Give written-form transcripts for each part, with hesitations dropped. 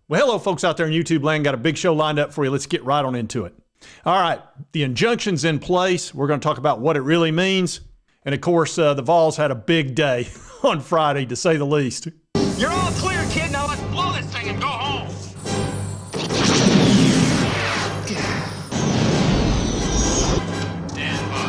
Well, hello, folks out there in YouTube land. Got a big show lined up for you. Let's get right on into it. All right, the injunction's in place. We're going to talk about what it really means. And of course, the Vols had a big day on Friday, to say the least. You're all clear, kid. Now let's blow this thing and go home. Stand by.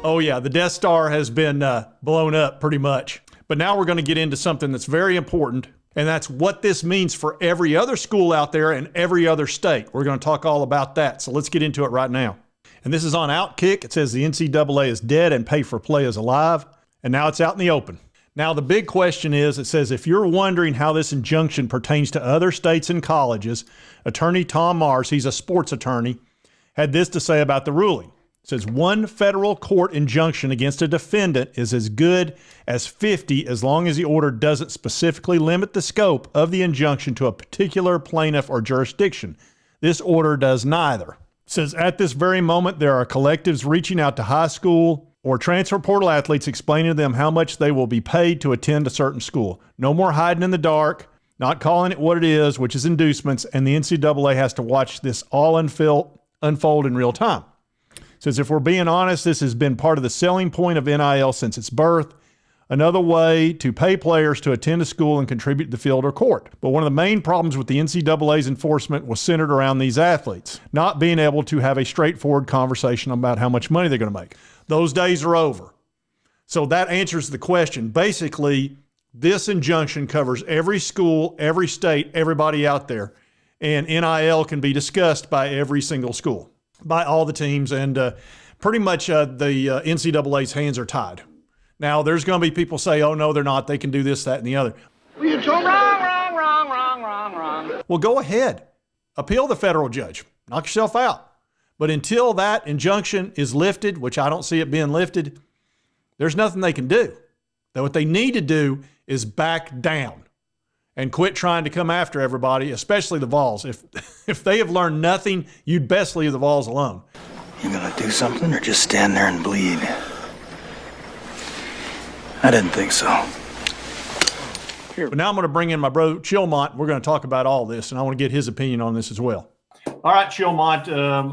Oh yeah, the Death Star has been blown up pretty much. But now we're going to get into something that's very important, and that's what this means for every other school out there and every other state. We're going to talk all about that, so let's get into it right now. And this is on Outkick. It says the NCAA is dead and pay-for-play is alive, and now it's out in the open. Now the big question is, it says, if you're wondering how this injunction pertains to other states and colleges, attorney Tom Mars, he's a sports attorney, had this to say about the ruling. It says, one federal court injunction against a defendant is as good as 50 as long as the order doesn't specifically limit the scope of the injunction to a particular plaintiff or jurisdiction. This order does neither. It says, at this very moment, there are collectives reaching out to high school or transfer portal athletes explaining to them how much they will be paid to attend a certain school. No more hiding in the dark, not calling it what it is, which is inducements, and the NCAA has to watch this all unfold in real time. Says, if we're being honest, this has been part of the selling point of NIL since its birth, another way to pay players to attend a school and contribute to the field or court. But one of the main problems with the NCAA's enforcement was centered around these athletes, not being able to have a straightforward conversation about how much money they're going to make. Those days are over. So that answers the question. Basically, this injunction covers every school, every state, everybody out there, and NIL can be discussed by every single school, by all the teams, and pretty much the NCAA's hands are tied. Now, there's going to be people say, oh, no, they're not. They can do this, that, and the other. You told wrong. Well, go ahead. Appeal the federal judge. Knock yourself out. But until that injunction is lifted, which I don't see it being lifted, there's nothing they can do. Now, what they need to do is back down and quit trying to come after everybody, especially the Vols. If they have learned nothing, you'd best leave the Vols alone. You gonna do something or just stand there and bleed? I didn't think so. But now I'm going to bring in my brother, Chilmont. We're going to talk about all this, and I want to get his opinion on this as well. All right, Chilmont,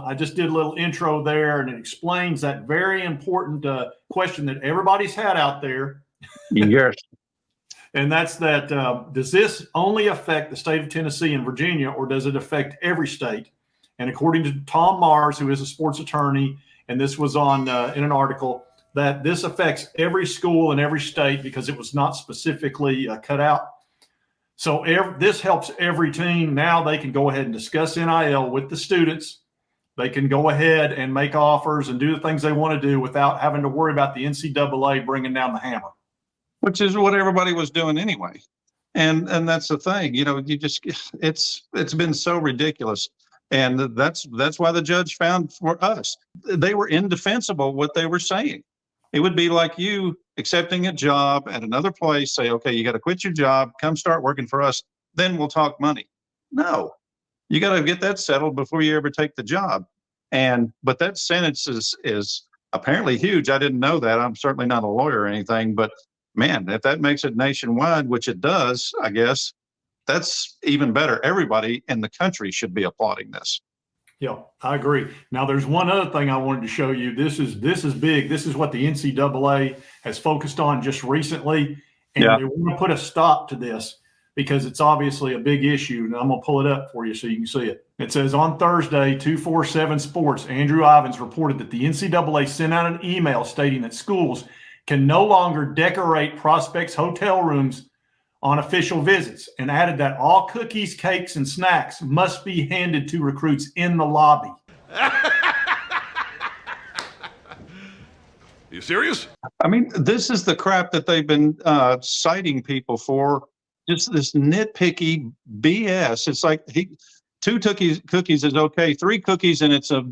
I just did a little intro there, and it explains that very important question that everybody's had out there. Yes. And that's that, does this only affect the state of Tennessee and Virginia, or does it affect every state? And according to Tom Mars, who is a sports attorney, and this was on in an article, that this affects every school in every state because it was not specifically cut out. So this helps every team. Now they can go ahead and discuss NIL with the students. They can go ahead and make offers and do the things they want to do without having to worry about the NCAA bringing down the hammer. Which is what everybody was doing anyway. And that's the thing, it's been so ridiculous. And that's why the judge found for us, they were indefensible what they were saying. It would be like you accepting a job at another place, say, okay, you got to quit your job, come start working for us, then we'll talk money. No, you got to get that settled before you ever take the job. But that sentence is apparently huge. I didn't know that. I'm certainly not a lawyer or anything, but man, if that makes it nationwide, which it does, I guess, that's even better. Everybody in the country should be applauding this. Yeah, I agree. Now, there's one other thing I wanted to show you. This is big. This is what the NCAA has focused on just recently, and they want to put a stop to this because it's obviously a big issue. And I'm going to pull it up for you so you can see it. It says, on Thursday, 247 Sports, Andrew Ivins reported that the NCAA sent out an email stating that schools can no longer decorate prospects' hotel rooms on official visits, and added that all cookies, cakes, and snacks must be handed to recruits in the lobby. You serious? I mean, this is the crap that they've been citing people for, just this nitpicky BS. It's like two cookies is okay, 3 cookies and it's a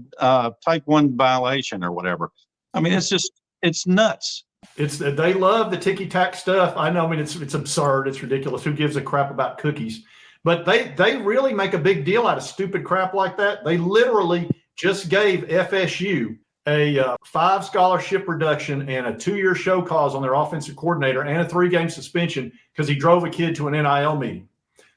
type 1 violation or whatever. I mean, it's nuts. They love the ticky-tack stuff. I know. I mean, it's absurd. It's ridiculous. Who gives a crap about cookies? But they really make a big deal out of stupid crap like that. They literally just gave FSU a 5 scholarship reduction and a 2-year show cause on their offensive coordinator and a 3-game suspension because he drove a kid to an NIL meeting.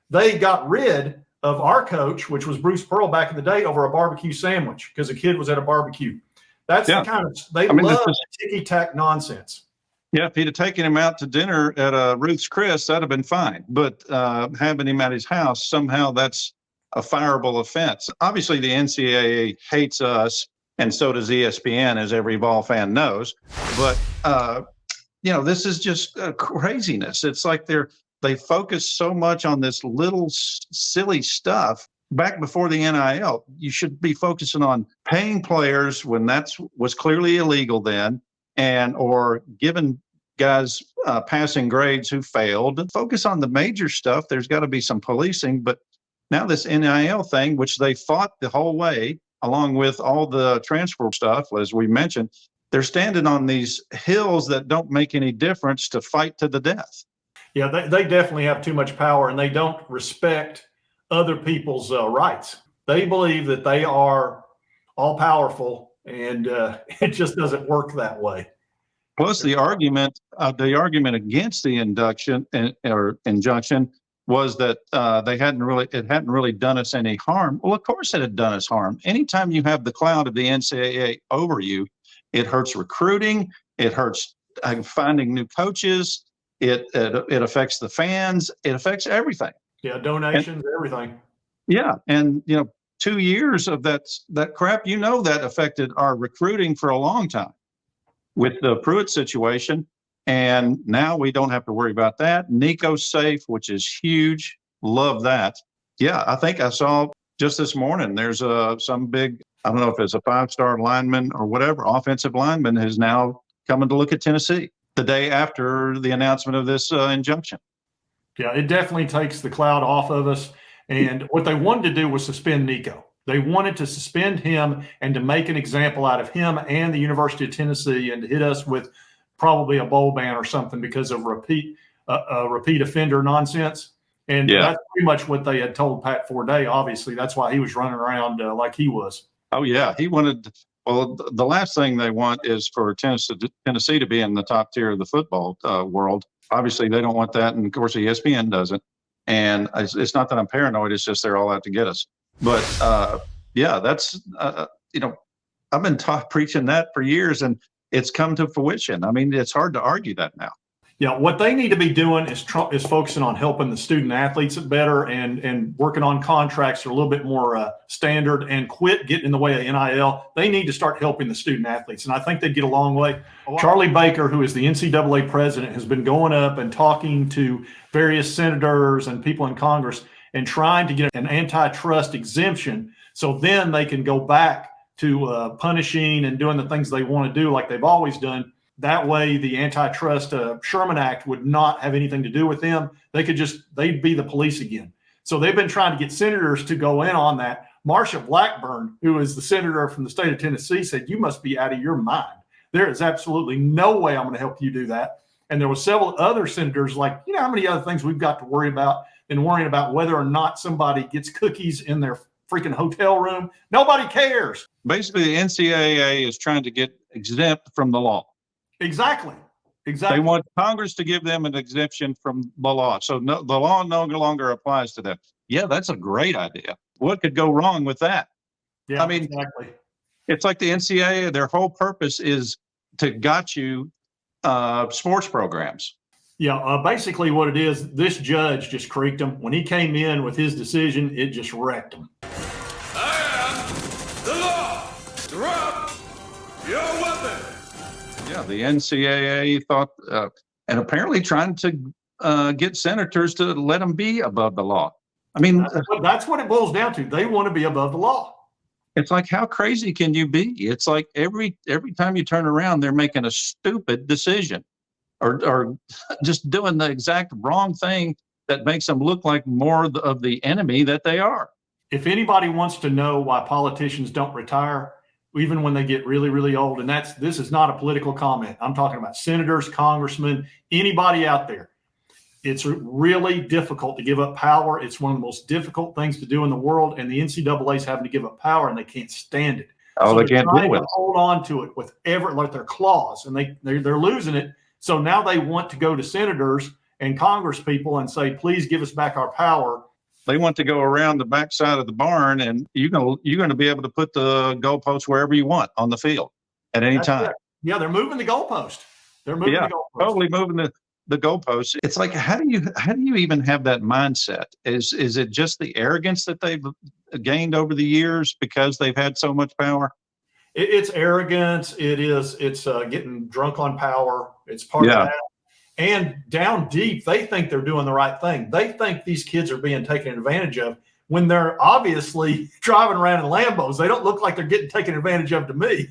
They got rid of our coach, which was Bruce Pearl back in the day, over a barbecue sandwich because a kid was at a barbecue. That's the kind of, they love ticky-tack nonsense. Yeah, if he'd have taken him out to dinner at Ruth's Chris, that'd have been fine. But having him at his house, somehow that's a fireable offense. Obviously, the NCAA hates us, and so does ESPN, as every Vol fan knows. But, this is just craziness. It's like they focus so much on this little silly stuff. Back before the NIL, you should be focusing on paying players when was clearly illegal then, or giving guys passing grades who failed. Focus on the major stuff. There's got to be some policing. But now this NIL thing, which they fought the whole way, along with all the transfer stuff, as we mentioned, they're standing on these hills that don't make any difference to fight to the death. Yeah, they definitely have too much power, and they don't respect other people's rights. They believe that they are all powerful, and it just doesn't work that way. Plus, the argument against the induction or injunction was that it hadn't really done us any harm. Well, of course it had done us harm. Anytime you have the cloud of the NCAA over you, it hurts recruiting. It hurts finding new coaches. It affects the fans. It affects everything. Yeah, donations, everything. Yeah, and 2 years of that crap, that affected our recruiting for a long time with the Pruitt situation, and now we don't have to worry about that. Nico's safe, which is huge. Love that. Yeah, I think I saw just this morning there's some big, I don't know if it's a 5-star lineman or whatever, offensive lineman is now coming to look at Tennessee the day after the announcement of this injunction. Yeah, it definitely takes the cloud off of us. And what they wanted to do was suspend Nico. They wanted to suspend him and to make an example out of him and the University of Tennessee and to hit us with probably a bowl ban or something because of repeat offender nonsense. And that's pretty much what they had told Pat Forday. Obviously, that's why he was running around like he was. Oh, yeah. He wanted – well, the last thing they want is for Tennessee to be in the top tier of the football world. Obviously, they don't want that, and of course, ESPN doesn't. And it's not that I'm paranoid; it's just they're all out to get us. But that's I've been preaching that for years, and it's come to fruition. I mean, it's hard to argue that now. Yeah, what they need to be doing is focusing on helping the student athletes better and working on contracts that are a little bit more standard and quit getting in the way of NIL. They need to start helping the student athletes, and I think they'd get a long way. Charlie Baker, who is the NCAA president, has been going up and talking to various senators and people in Congress and trying to get an antitrust exemption so then they can go back to punishing and doing the things they want to do like they've always done. That way, the antitrust Sherman Act would not have anything to do with them. They'd be the police again. So they've been trying to get senators to go in on that. Marsha Blackburn, who is the senator from the state of Tennessee, said, "You must be out of your mind. There is absolutely no way I'm going to help you do that." And there were several other senators like, how many other things we've got to worry about than worrying about whether or not somebody gets cookies in their freaking hotel room. Nobody cares. Basically, the NCAA is trying to get exempt from the law. Exactly. They want Congress to give them an exemption from the law. So the law no longer applies to them. Yeah, that's a great idea. What could go wrong with that? Yeah, I mean, exactly. It's like the NCAA, their whole purpose is to got you sports programs. Yeah, basically what it is, this judge just creaked him. When he came in with his decision, it just wrecked him. I am the law. Drop your weapon. Yeah, the NCAA thought, and apparently trying to get senators to let them be above the law. I mean, that's what it boils down to. They want to be above the law. It's like, how crazy can you be? It's like every time you turn around, they're making a stupid decision or just doing the exact wrong thing that makes them look like more of the enemy that they are. If anybody wants to know why politicians don't retire, even when they get really, really old, and this is not a political comment. I'm talking about senators, congressmen, anybody out there. It's really difficult to give up power. It's one of the most difficult things to do in the world, and the NCAA is having to give up power, and they can't stand it. Oh, So they they're can't trying deal with to it. hold on to it with like their claws, and they're losing it. So now they want to go to senators and Congress people and say, please give us back our power. They want to go around the backside of the barn, and you're going to be able to put the goalposts wherever you want on the field at any That's time. it. Yeah, they're moving the goalpost. They're moving Yeah, the goalpost. totally moving the goalposts. It's like, how do you even have that mindset? Is it just the arrogance that they've gained over the years because they've had so much power? It's arrogance. It's getting drunk on power. It's part of Yeah. that. And down deep, they think they're doing the right thing. They think these kids are being taken advantage of when they're obviously driving around in Lambos. They don't look like they're getting taken advantage of to me.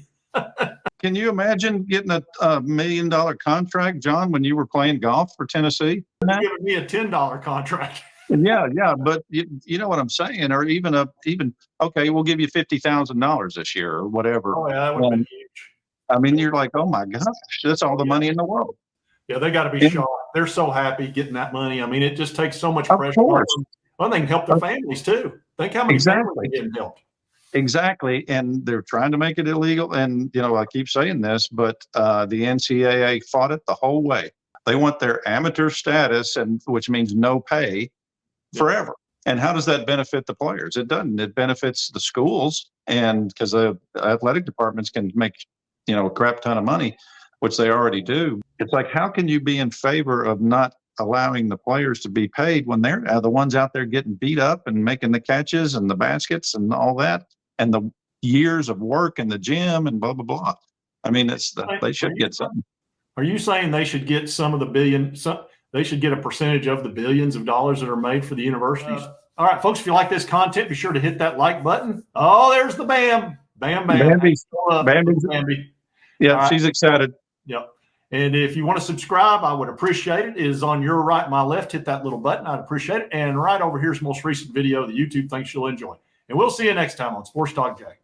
Can you imagine getting a $1 million contract, John, when you were playing golf for Tennessee? They're giving me a $10 contract. Yeah, but you know what I'm saying, or even okay, we'll give you $50,000 this year or whatever. Oh, yeah, that would have been huge. I mean, you're like, oh my gosh, that's all the money in the world. Yeah, they got to be shocked. They're so happy getting that money. I mean, it just takes so much pressure off them. Well, they can help their families too. Think how many families are getting helped. Exactly, and they're trying to make it illegal. And I keep saying this, but the NCAA fought it the whole way. They want their amateur status, and which means no pay forever. And how does that benefit the players? It doesn't. It benefits the schools, and because the athletic departments can make a crap ton of money, which they already do. It's like, how can you be in favor of not allowing the players to be paid when they're the ones out there getting beat up and making the catches and the baskets and all that, and the years of work in the gym and blah blah blah? I mean, they should get something. Are you saying they should get some of the they should get a percentage of the billions of dollars that are made for the universities? All right, folks, if you like this content, be sure to hit that like button. Oh, there's the Bam. Bambi. Bambi. Yeah, right. She's excited. Yep. And if you want to subscribe, I would appreciate it. It is on your right, my left. Hit that little button. I'd appreciate it. And right over here's the most recent video that YouTube thinks you'll enjoy. And we'll see you next time on Sports Talk Jay.